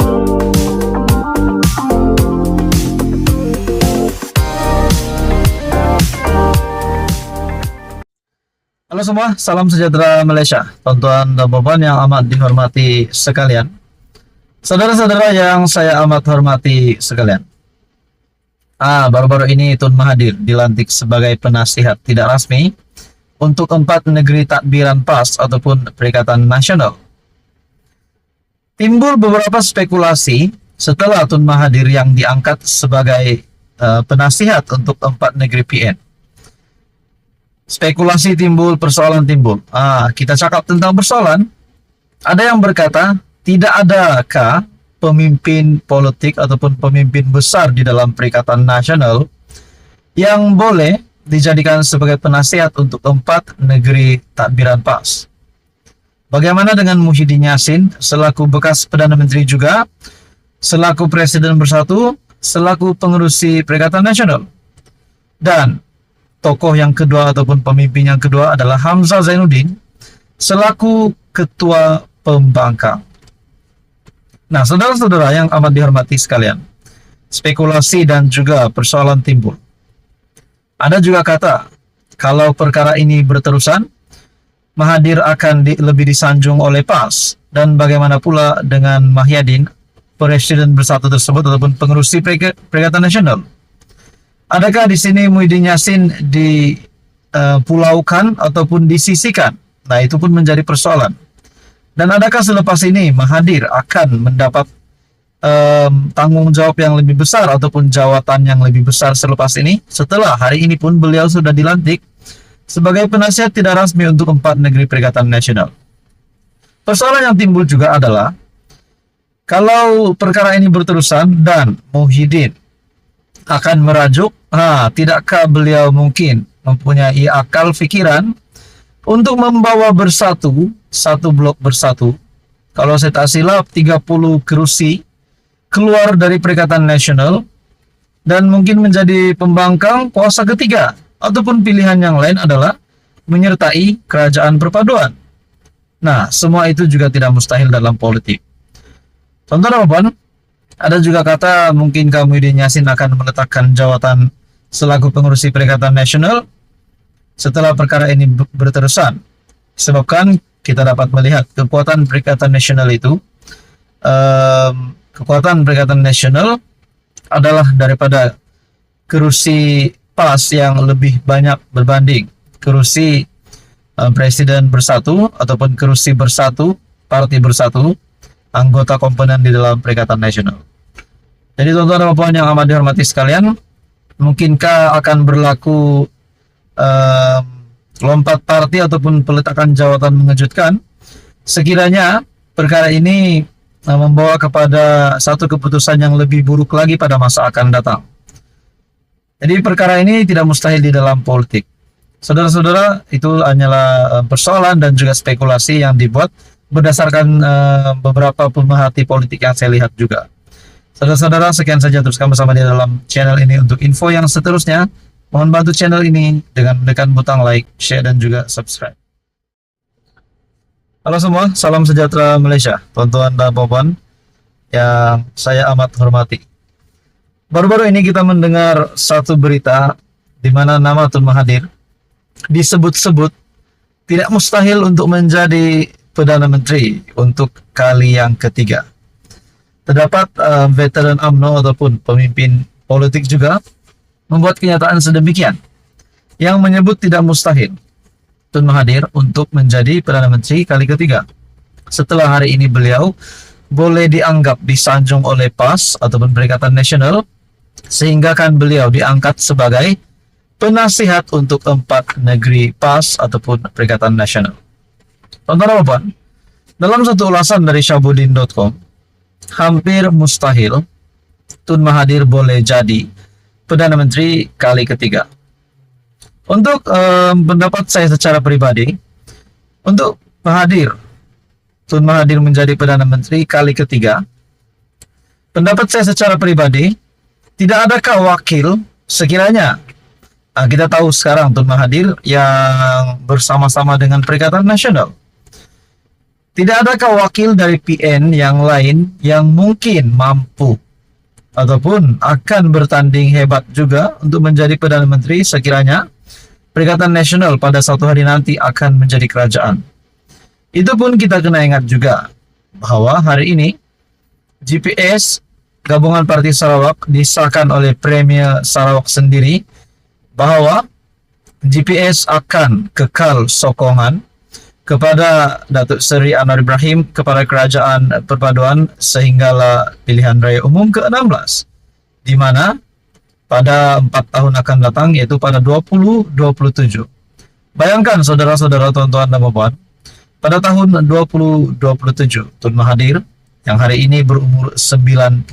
Halo semua, salam sejahtera Malaysia, tonton dan bapak yang amat dihormati sekalian. Saudara-saudara yang saya amat hormati sekalian. Baru-baru ini Tun Mahathir dilantik sebagai penasihat tidak resmi untuk 4 negeri takbiran PAS ataupun Perikatan Nasional. Timbul beberapa spekulasi setelah Tun Mahathir yang diangkat sebagai penasihat untuk 4 negeri PN. Spekulasi timbul, persoalan timbul. Kita cakap tentang persoalan. Ada yang berkata, tidak adakah pemimpin politik ataupun pemimpin besar di dalam Perikatan Nasional yang boleh dijadikan sebagai penasihat untuk 4 negeri takbiran PAS. Bagaimana dengan Muhyiddin Yassin selaku bekas Perdana Menteri juga, selaku Presiden Bersatu, selaku pengerusi Perikatan Nasional. Dan tokoh yang kedua ataupun pemimpin yang kedua adalah Hamzah Zainuddin selaku ketua pembangkang. Nah, saudara-saudara yang amat dihormati sekalian, spekulasi dan juga persoalan timbul. Ada juga kata, kalau perkara ini berterusan, Mahathir akan lebih disanjung oleh PAS, dan bagaimana pula dengan Muhyiddin, Presiden Bersatu tersebut ataupun pengerusi Perikatan Nasional. Adakah di sini Muhyiddin Yassin dipulaukan ataupun disisikan? Nah, itu pun menjadi persoalan. Dan adakah selepas ini Mahathir akan mendapat tanggung jawab yang lebih besar ataupun jawatan yang lebih besar selepas ini? Setelah hari ini pun beliau sudah dilantik sebagai penasihat tidak resmi untuk 4 negeri Perikatan Nasional. Persoalan yang timbul juga adalah, kalau perkara ini berterusan dan Muhyiddin akan merajuk, tidakkah beliau mungkin mempunyai akal fikiran untuk membawa bersatu, satu blok bersatu, kalau saya tak silap 30 kerusi keluar dari Perikatan Nasional dan mungkin menjadi pembangkang kuasa ketiga, ataupun pilihan yang lain adalah menyertai kerajaan perpaduan. Nah, semua itu juga tidak mustahil dalam politik. Contoh apa? Ada juga kata mungkin Muhyiddin Yassin akan meletakkan jawatan selaku pengurusi Perikatan Nasional setelah perkara ini berterusan. Sebabkan kita dapat melihat kekuatan Perikatan Nasional itu, kekuatan Perikatan Nasional adalah daripada kerusi PAS yang lebih banyak berbanding kerusi Presiden Bersatu ataupun kerusi Bersatu, Parti Bersatu, anggota komponen di dalam Perikatan Nasional. Jadi tuan-tuan dan puan yang amat dihormati sekalian, mungkinkah akan berlaku lompat parti ataupun peletakan jawatan mengejutkan sekiranya perkara ini membawa kepada satu keputusan yang lebih buruk lagi pada masa akan datang. Jadi perkara ini tidak mustahil di dalam politik. Saudara-saudara, itu hanyalah persoalan dan juga spekulasi yang dibuat berdasarkan beberapa pemerhati politik yang saya lihat juga. Saudara-saudara, sekian saja, teruskan bersama di dalam channel ini untuk info yang seterusnya. Mohon bantu channel ini dengan menekan butang like, share, dan juga subscribe. Halo semua, salam sejahtera Malaysia, tuan-tuan dan puan yang saya amat hormati. Baru-baru ini kita mendengar satu berita di mana nama Tun Mahathir disebut-sebut tidak mustahil untuk menjadi Perdana Menteri untuk kali yang ketiga. Terdapat veteran UMNO ataupun pemimpin politik juga membuat kenyataan sedemikian yang menyebut tidak mustahil Tun Mahathir untuk menjadi Perdana Menteri kali ketiga. Setelah hari ini beliau boleh dianggap disanjung oleh PAS ataupun Perikatan Nasional, sehingga kan beliau diangkat sebagai penasihat untuk 4 negeri PAS ataupun Perikatan Nasional. Tonton apa? Dalam satu ulasan dari Syahbudin.com, hampir mustahil Tun Mahathir boleh jadi Perdana Menteri kali ketiga. Untuk pendapat saya secara pribadi, untuk Tun Mahathir menjadi Perdana Menteri kali ketiga, pendapat saya secara pribadi, tidak adakah wakil sekiranya kita tahu sekarang Tun Mahathir yang bersama-sama dengan Perikatan Nasional. Tidak adakah wakil dari PN yang lain yang mungkin mampu ataupun akan bertanding hebat juga untuk menjadi Perdana Menteri sekiranya Perikatan Nasional pada suatu hari nanti akan menjadi kerajaan? Itu pun kita kena ingat juga bahwa hari ini GPS Gabungan Parti Sarawak disahkan oleh Premier Sarawak sendiri bahwa GPS akan kekal sokongan kepada Datuk Seri Anwar Ibrahim kepada Kerajaan Perpaduan sehinggalah pilihan raya umum ke-16, di mana pada 4 tahun akan datang, yaitu pada 2027. Bayangkan saudara-saudara, tuan-tuan dan puan, pada tahun 2027 Tun Mahathir yang hari ini berumur 98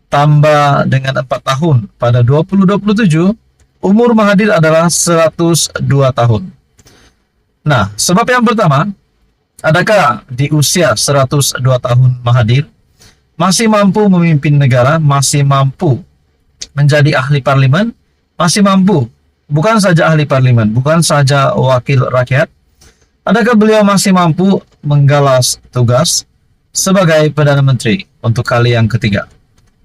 tambah dengan 4 tahun pada 2027, umur Mahathir adalah 102 tahun. Nah, sebab yang pertama, adakah di usia 102 tahun Mahathir masih mampu memimpin negara, masih mampu menjadi ahli parlimen, masih mampu, bukan saja ahli parlimen, bukan saja wakil rakyat, adakah beliau masih mampu menggalas tugas sebagai Perdana Menteri untuk kali yang ketiga?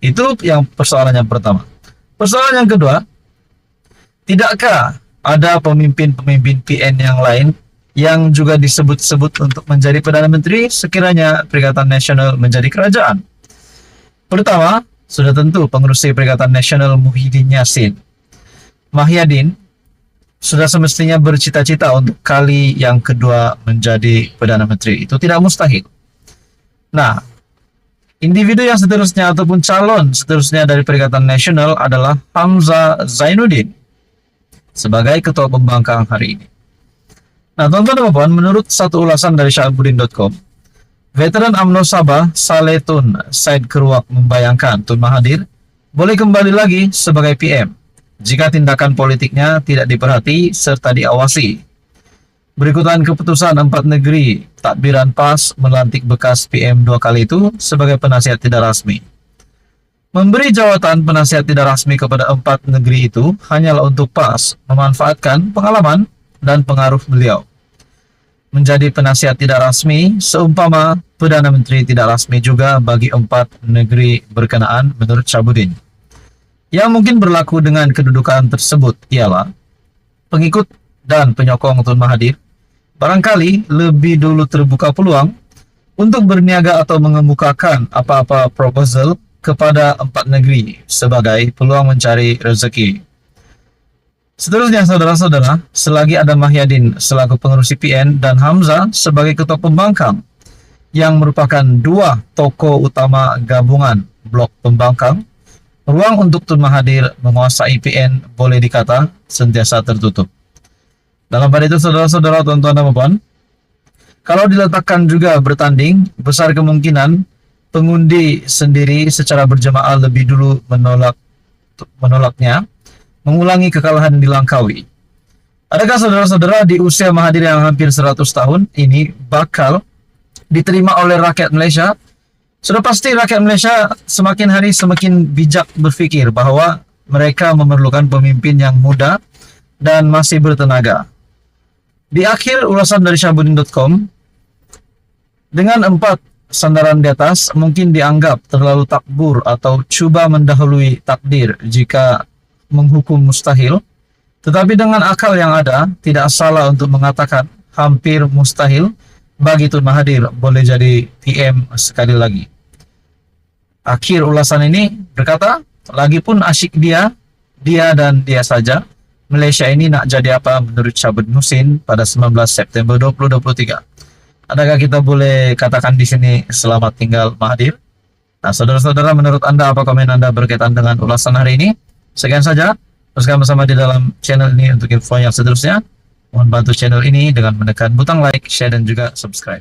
Itu yang persoalan yang pertama. Persoalan yang kedua, tidakkah ada pemimpin-pemimpin PN yang lain yang juga disebut-sebut untuk menjadi Perdana Menteri sekiranya Perikatan Nasional menjadi kerajaan? Pertama, sudah tentu pengerusi Perikatan Nasional Muhyiddin Yassin. Mahyadin sudah semestinya bercita-cita untuk kali yang kedua menjadi Perdana Menteri. Itu tidak mustahil. Nah, individu yang seterusnya ataupun calon seterusnya dari Perikatan Nasional adalah Hamzah Zainuddin sebagai Ketua Pembangkang hari ini. Nah, teman-teman dan puan, menurut satu ulasan dari syahabudin.com, veteran UMNO Sabah Saleh Tun Said Keruak membayangkan Tun Mahathir boleh kembali lagi sebagai PM jika tindakan politiknya tidak diperhati serta diawasi. Berikutan keputusan 4 negeri takbiran PAS melantik bekas PM 2 kali itu sebagai penasihat tidak rasmi. Memberi jawatan penasihat tidak rasmi kepada 4 negeri itu hanyalah untuk PAS memanfaatkan pengalaman dan pengaruh beliau menjadi penasihat tidak rasmi, seumpama Perdana Menteri tidak rasmi juga bagi 4 negeri berkenaan menurut Syahabudin. Yang mungkin berlaku dengan kedudukan tersebut ialah pengikut dan penyokong Tun Mahathir barangkali lebih dulu terbuka peluang untuk berniaga atau mengemukakan apa-apa proposal kepada 4 negeri sebagai peluang mencari rezeki. Seterusnya, saudara-saudara, selagi ada Mahyadin selaku pengerusi PN dan Hamzah sebagai ketua pembangkang yang merupakan 2 tokoh utama gabungan blok pembangkang, ruang untuk Tun Mahathir menguasai PN boleh dikata sentiasa tertutup. Dalam pada itu, saudara-saudara, tuan-tuan dan puan, kalau diletakkan juga bertanding, besar kemungkinan pengundi sendiri secara berjamaah lebih dulu menolaknya, mengulangi kekalahan di Langkawi. Adakah saudara-saudara di usia Mahathir yang hampir 100 tahun ini bakal diterima oleh rakyat Malaysia? Sudah pasti rakyat Malaysia semakin hari semakin bijak berfikir bahwa mereka memerlukan pemimpin yang muda dan masih bertenaga. Di akhir ulasan dari syahabudin.com, dengan 4 sandaran di atas mungkin dianggap terlalu takbur atau cuba mendahului takdir jika menghukum mustahil, tetapi dengan akal yang ada, tidak salah untuk mengatakan hampir mustahil bagi Tun Mahathir boleh jadi PM sekali lagi. Akhir ulasan ini berkata, lagipun asyik dia dan dia saja, Malaysia ini nak jadi apa menurut Syahabudin Husin pada 19 September 2023. Adakah kita boleh katakan di sini selamat tinggal Mahathir? Nah, saudara-saudara, menurut Anda apa komen Anda berkaitan dengan ulasan hari ini? Sekian saja, teruskan bersama di dalam channel ini untuk info yang seterusnya. Mohon bantu channel ini dengan menekan butang like, share, dan juga subscribe.